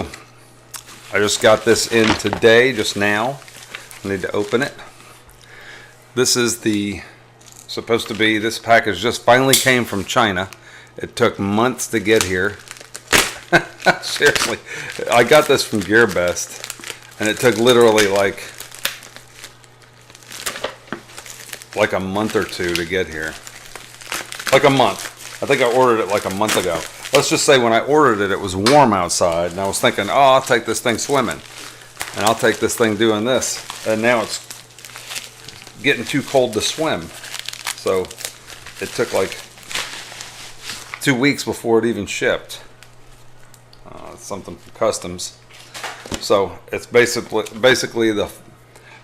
I just got this in today, just now. I need to open it. This is supposed to be, this package just finally came from China. It took months to get here. Seriously, I got this from GearBest, and it took literally like a month or two to get here. Like a month. I think I ordered it like a month ago. Let's just say when I ordered it, it was warm outside, and I was thinking, oh, I'll take this thing swimming, and I'll take this thing doing this, and now it's getting too cold to swim. So it took like 2 weeks before it even shipped. Something from customs. So it's basically the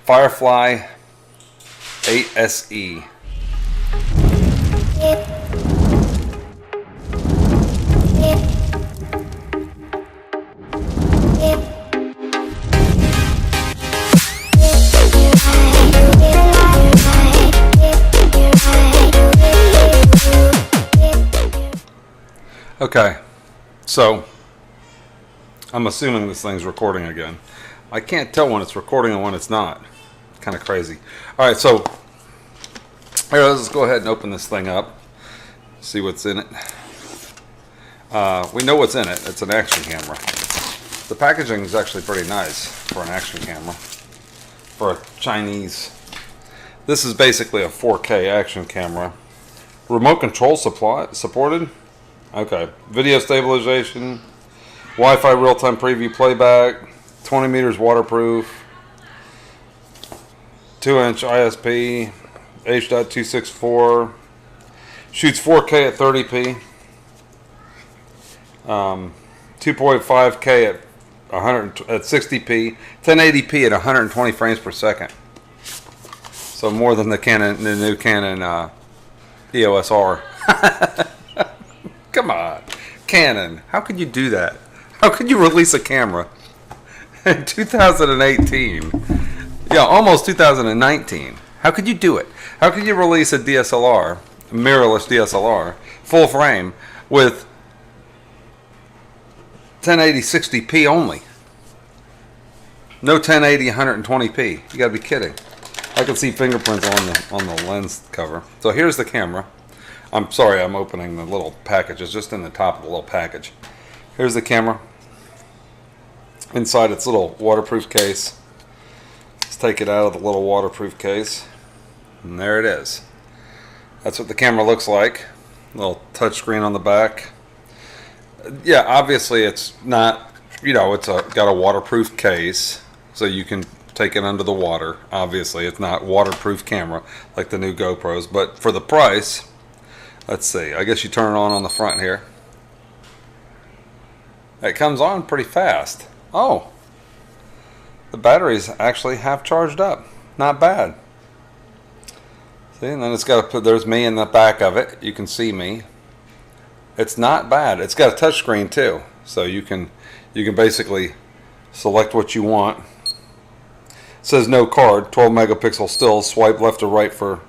Firefly 8 SE. Okay, so I'm assuming this thing's recording again. I can't tell when it's recording and when it's not. Kind of crazy. Alright, so here, let's go ahead and open this thing up. See what's in it. We know what's in it. It's an action camera. The packaging is actually pretty nice for an action camera. For a Chinese. This is basically a 4K action camera. Remote control supported. Okay. Video stabilization. Wi-Fi real-time preview playback. 20 meters waterproof. 2-inch ISP. H.264. Shoots 4K at 30p. 2.5K at 60p. 1080p at 120 frames per second. So more than the new Canon EOS R. Come on, Canon. How could you do that? How could you release a camera in 2018? Yeah, almost 2019. How could you do it? How could you release a DSLR, a mirrorless DSLR, full frame, with 1080 60p only? No 1080 120p. You gotta be kidding. I can see fingerprints on the lens cover. So here's the camera. I'm sorry, I'm opening the little package. It's just in the top of the little package. Here's the camera. Inside its little waterproof case. Let's take it out of the little waterproof case. And there it is. That's what the camera looks like. Little touchscreen on the back. Yeah, obviously it's not, you know, it's got a waterproof case, so you can take it under the water. Obviously, it's not waterproof camera like the new GoPros, but for the price, let's see. I guess you turn it on the front here. It comes on pretty fast. Oh, the batteries actually have charged up. Not bad. See, and then it's got there's me in the back of it. You can see me. It's not bad. It's got a touch screen too, so you can basically select what you want. It says no card. 12 megapixel stills. Swipe left or right for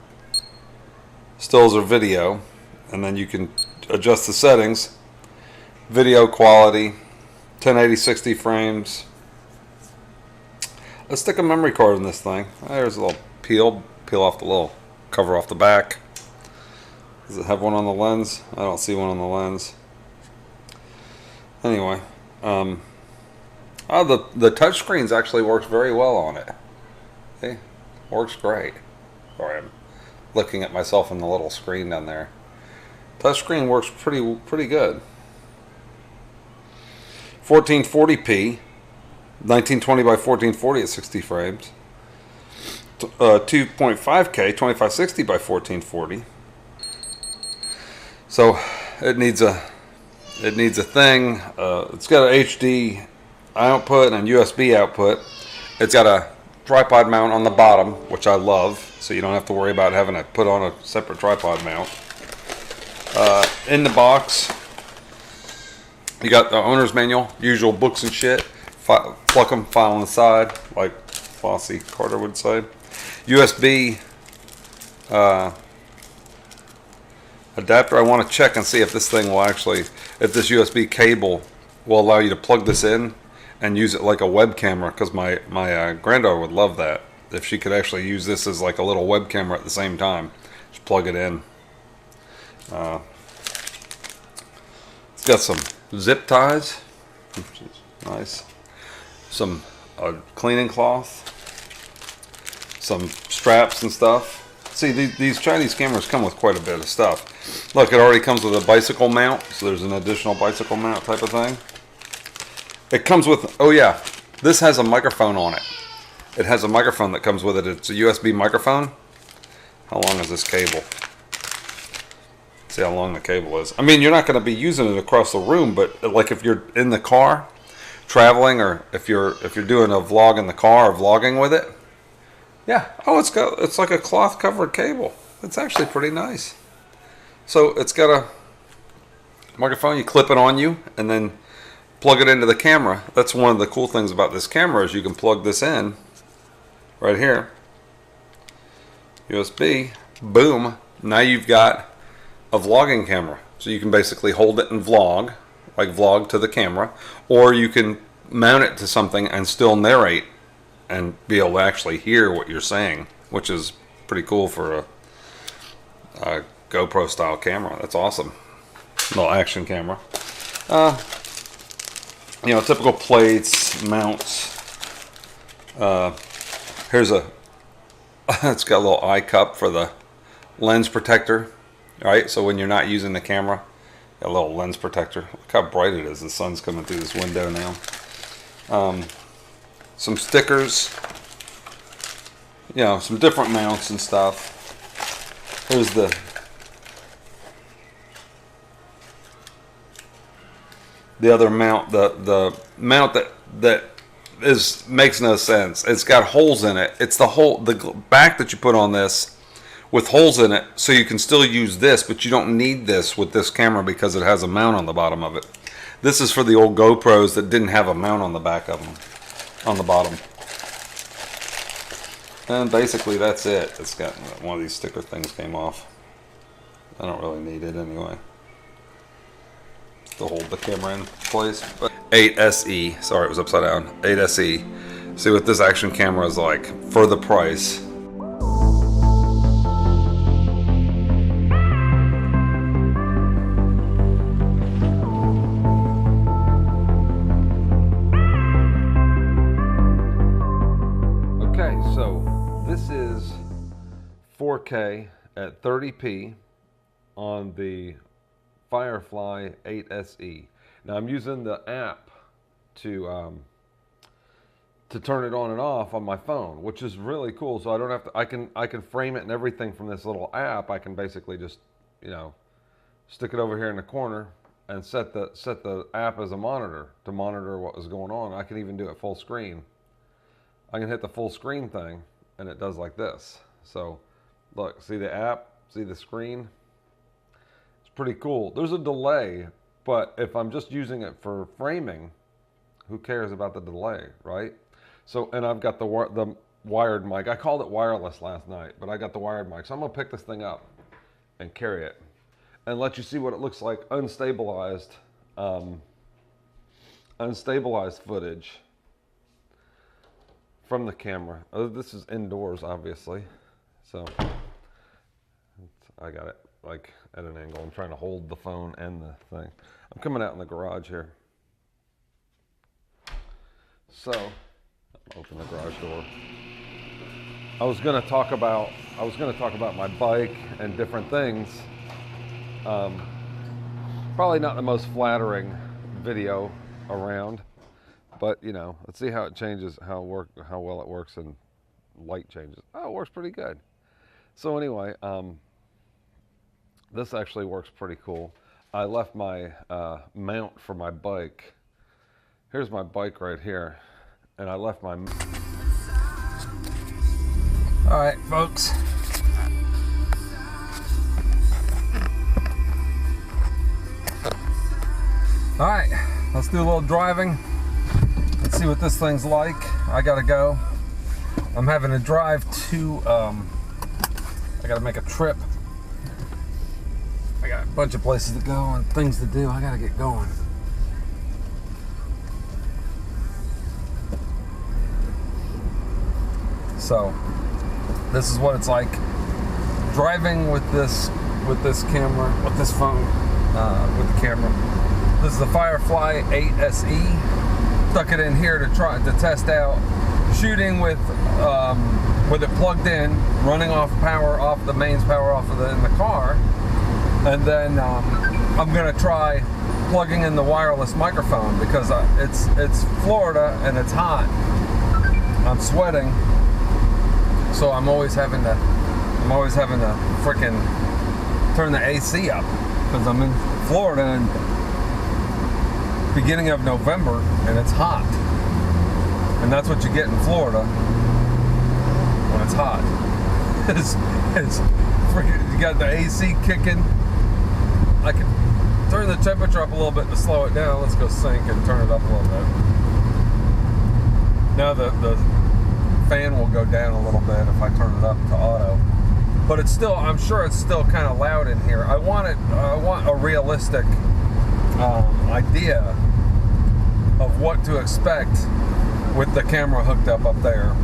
stills or video, and then you can adjust the settings. Video quality, 1080 60 frames. Let's stick a memory card in this thing. There's a little peel off the little cover off the back. Does it have one on the lens? I don't see one on the lens. Anyway, the touch screens actually works very well on it. See? Works great. Sorry, I'm looking at myself in the little screen down there. Touch screen works pretty good. 1440p, 1920 by 1440 at 60 frames. 2.5K, 2560 by 1440. So it needs a thing. It's got an HD output and USB output. It's got a tripod mount on the bottom, which I love, so you don't have to worry about having to put on a separate tripod mount. In the box, you got the owner's manual, usual books and shit. Pluck them, file on the side, like Flossie Carter would say. USB adapter. I want to check and see if this thing will actually, if this USB cable will allow you to plug this in and use it like a web camera, because my granddaughter would love that if she could actually use this as like a little web camera at the same time. Just plug it in. It's got some zip ties, which is nice. Some cleaning cloth, some straps and stuff. See, these Chinese cameras come with quite a bit of stuff. Look, it already comes with a bicycle mount, so there's an additional bicycle mount type of thing. It comes with, oh yeah, this has a microphone on it. It has a microphone that comes with it. It's a USB microphone. How long is this cable? See how long the cable is. I mean, you're not going to be using it across the room, but like if you're in the car traveling, or if you're doing a vlog in the car or vlogging with it, yeah. Oh, it's like a cloth covered cable. It's actually pretty nice. So it's got a microphone. You clip it on you and then plug it into the camera. That's one of the cool things about this camera, is you can plug this in right here, USB, boom. Now you've got a vlogging camera. So you can basically hold it and vlog, like vlog to the camera, or you can mount it to something and still narrate and be able to actually hear what you're saying, which is pretty cool for a GoPro style camera. That's awesome. Little action camera. You know, typical plates, mounts. Here's a, it's got a little eye cup for the lens protector. All right, so when you're not using the camera, a little lens protector. Look how bright it is. The sun's coming through this window now. Some stickers, you know, some different mounts and stuff. Here's the other mount, the mount that makes no sense. It's got holes in it. It's the back that you put on this with holes in it, so you can still use this, but you don't need this with this camera because it has a mount on the bottom of it. This is for the old GoPros that didn't have a mount on the back of them, on the bottom. And basically that's it. It's got one of these sticker things came off. I don't really need it anyway to hold the camera in place. But 8SE, sorry it was upside down. 8SE. See what this action camera is like for the price. So this is 4K at 30p on the Firefly 8SE. Now I'm using the app to turn it on and off on my phone, which is really cool. So I don't have to. I can frame it and everything from this little app. I can basically just, you know, stick it over here in the corner and set the app as a monitor to monitor what was going on. I can even do it full screen. I can hit the full screen thing and it does like this. So look, see the app, see the screen? It's pretty cool. There's a delay, but if I'm just using it for framing, who cares about the delay, right? So, and I've got the wired mic. I called it wireless last night, but I got the wired mic. So I'm gonna pick this thing up and carry it and let you see what it looks like unstabilized footage from the camera. Oh, this is indoors, obviously. So I got it like at an angle. I'm trying to hold the phone and the thing. I'm coming out in the garage here. So open the garage door. I was going to talk about my bike and different things. Probably not the most flattering video around. But, you know, let's see how it changes, how well it works, and light changes. Oh, it works pretty good. So anyway, this actually works pretty cool. I left my mount for my bike. Here's my bike right here. And I left my... All right, folks. All right, let's do a little driving. Let's see what this thing's like. I gotta go. I'm having to drive to, I gotta make a trip. I got a bunch of places to go and things to do. I gotta get going. So this is what it's like driving with this camera, with this phone, with the camera. This is the Firefly 8 SE. Stuck it in here to test out shooting with it plugged in, running off power, off the mains power off of in the car, and then I'm gonna try plugging in the wireless microphone because it's Florida and it's hot. I'm sweating, so I'm always having to frickin' turn the AC up because I'm in Florida and beginning of November and it's hot, and that's what you get in Florida when it's hot. it's freaking, you got the AC kicking. I can turn the temperature up a little bit to slow it down. Let's go sync and turn it up a little bit. Now the fan will go down a little bit if I turn it up to auto, but it's still, I'm sure it's still kind of loud in here. I want a realistic idea of what to expect with the camera hooked up there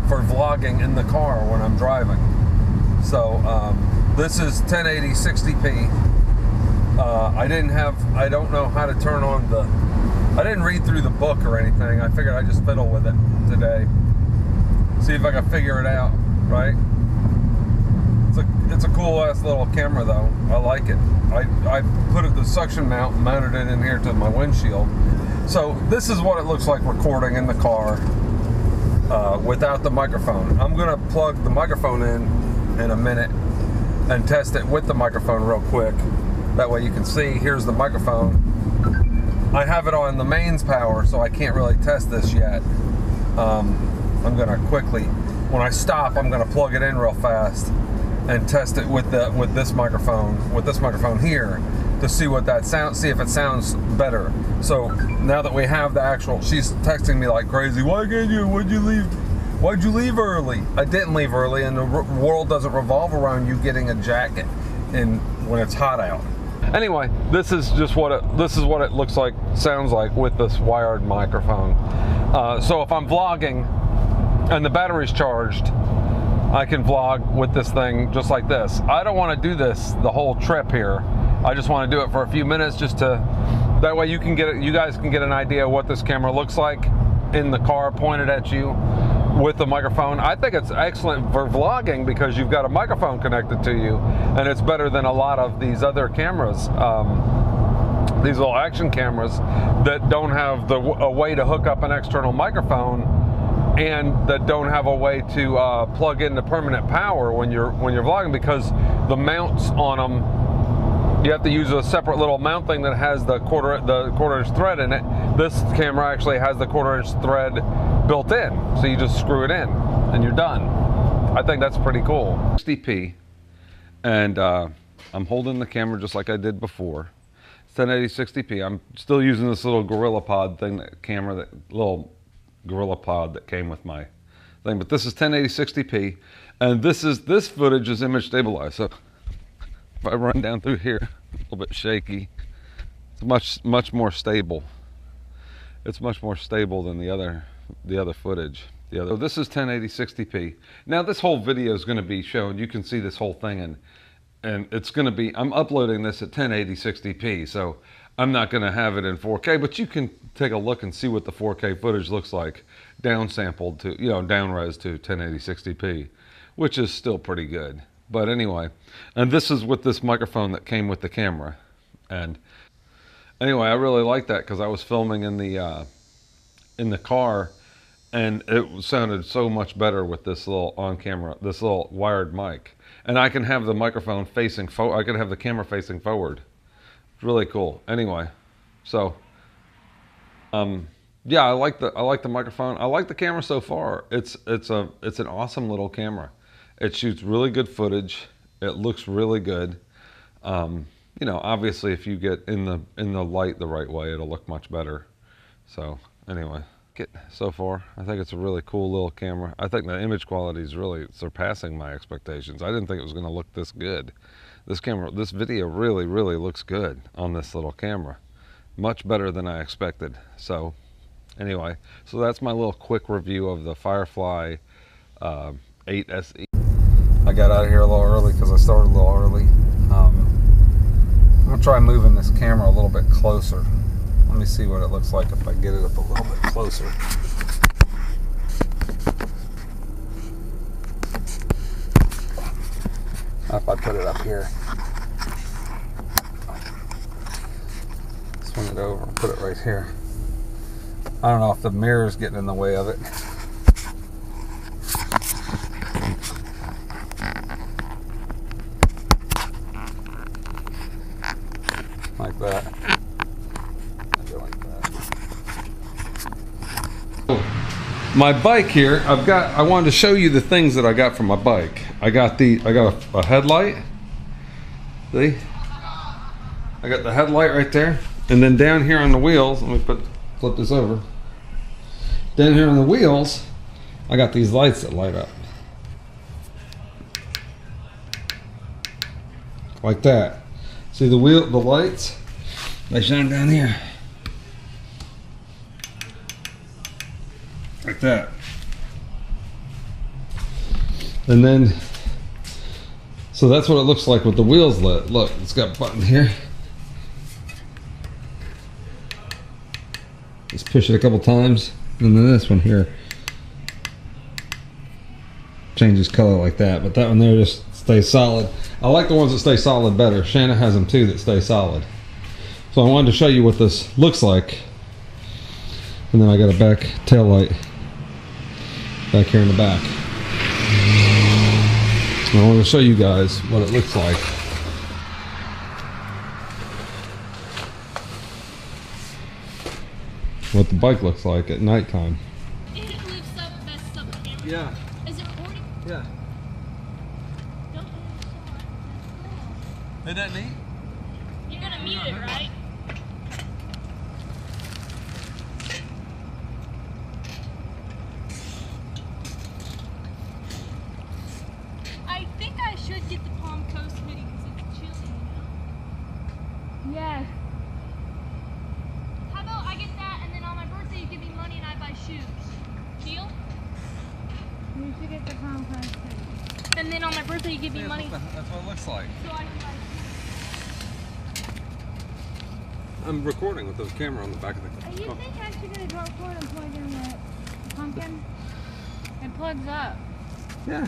for vlogging in the car when I'm driving. So this is 1080 60p. I don't know how to turn on I didn't read through the book or anything. I figured I'd just fiddle with it today. See if I can figure it out, right? It's a cool ass little camera though. I like it. I put the suction mount, mounted it in here to my windshield. So this is what it looks like recording in the car without the microphone. I'm gonna plug the microphone in a minute and test it with the microphone real quick. That way you can see, here's the microphone. I have it on the mains power, so I can't really test this yet. I'm gonna quickly, when I stop, I'm gonna plug it in real fast and test it with this microphone here to see what that sounds, see if it sounds better. So now that we have the actual, she's texting me like crazy. Why'd you leave early? I didn't leave early, and the world doesn't revolve around you getting a jacket when it's hot out. Anyway, this is what it looks like, sounds like with this wired microphone. So if I'm vlogging and the battery's charged, I can vlog with this thing just like this. I don't want to do this the whole trip here. I just want to do it for a few minutes, just to, that way you guys can get an idea of what this camera looks like in the car pointed at you with the microphone. I think it's excellent for vlogging because you've got a microphone connected to you, and it's better than a lot of these other cameras, these little action cameras that don't have a way to hook up an external microphone, and that don't have a way to plug into permanent power when you're vlogging, because the mounts on them, you have to use a separate little mount thing that has the quarter-inch thread in it. This camera actually has the quarter-inch thread built in, so you just screw it in and you're done. I think that's pretty cool. 60p, and I'm holding the camera just like I did before. It's 1080 60p. I'm still using this little GorillaPod thing, little GorillaPod that came with my thing, but this is 1080 60p, and this footage is image stabilized. So if I run down through here, a little bit shaky, it's much more stable. It's much more stable than the other footage. So this is 1080 60p. Now this whole video is going to be shown. You can see this whole thing, and it's going to be, I'm uploading this at 1080 60p, so I'm not going to have it in 4K, but you can take a look and see what the 4K footage looks like downsampled to, down res to 1080 60p, which is still pretty good. But anyway, and this is with this microphone that came with the camera. And anyway, I really like that because I was filming in the car, and it sounded so much better with this little this little wired mic. And I can have the microphone facing forward. I can have the camera facing forward. It's really cool. Anyway, so yeah, I like the microphone. I like the camera so far. It's an awesome little camera. It shoots really good footage. It looks really good. Obviously, if you get in the light the right way, it'll look much better. So anyway, so far, I think it's a really cool little camera. I think the image quality is really surpassing my expectations. I didn't think it was going to look this good. This video really, really looks good on this little camera. Much better than I expected. So Anyway, so that's my little quick review of the Firefly 8 SE. I got out of here a little early because I started a little early. I'm gonna try moving this camera a little bit closer. Let me see what it looks like if I get it up a little bit closer. If I put it up here, swing it over and put it right here. I don't know if the mirror's getting in the way of it. Like that. Maybe like that. My bike here, I wanted to show you the things that I got from my bike. I got a headlight. See? I got the headlight right there. And then down here on the wheels, let me flip this over. Down here on the wheels, I got these lights that light up. Like that. See the lights? They shine down here. Like that. And then, so that's what it looks like with the wheels lit. Look, it's got a button here. Just push it a couple times, and then this one here changes color like that, but that one there just stays solid. I like the ones that stay solid better. Shanna has them too that stay solid. So I wanted to show you what this looks like. And then I got a back tail light back here in the back. And I want to show you guys what it looks like. What the bike looks like at nighttime. It lifts up, messes up the camera. Yeah. Is it recording? Yeah. Don't do Isn't that neat? it. You're gonna mute it, right? I think I should get the Palm Coast hoodie because it's chilly, you know? Yes. How about I get that and then on my birthday you give me money and I buy shoes? Deal? You should get the Palm Coast hoodie. And then on my birthday you give me money That's what it looks like. so I can buy I'm recording with the camera on the back of the You think I should get a drop cord and plug in the pumpkin? It plugs up. Yeah.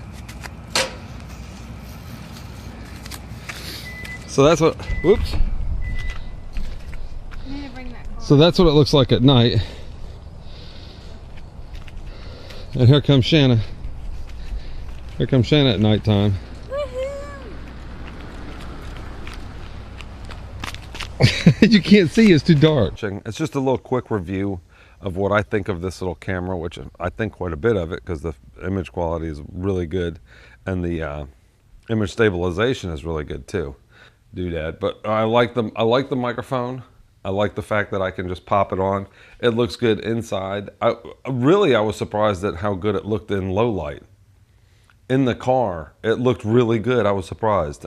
So that's what, whoops. You need to bring that cord. So that's what it looks like at night. And here comes Shanna. Here comes Shanna at nighttime. You can't see, it's too dark. It's just a little quick review of what I think of this little camera, which I think quite a bit of it because the image quality is really good and the image stabilization is really good too. Doodad. But I like the microphone. I like the fact that I can just pop it on. It looks good inside. I was surprised at how good it looked in low light. In the car, it looked really good. I was surprised.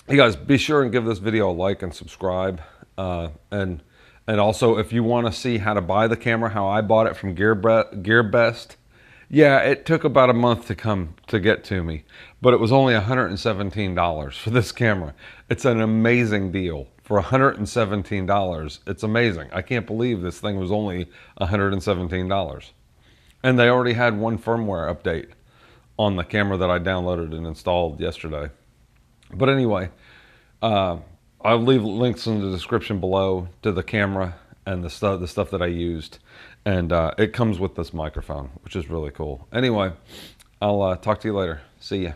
You guys, be sure and give this video a like and subscribe. And also, if you want to see how to buy the camera, how I bought it from GearBest, yeah, it took about a month to get to me, but it was only $117 for this camera. It's an amazing deal for $117. It's amazing. I can't believe this thing was only $117. And they already had one firmware update on the camera that I downloaded and installed yesterday. But anyway, I'll leave links in the description below to the camera and the stuff that I used. And it comes with this microphone, which is really cool. Anyway, I'll talk to you later. See ya.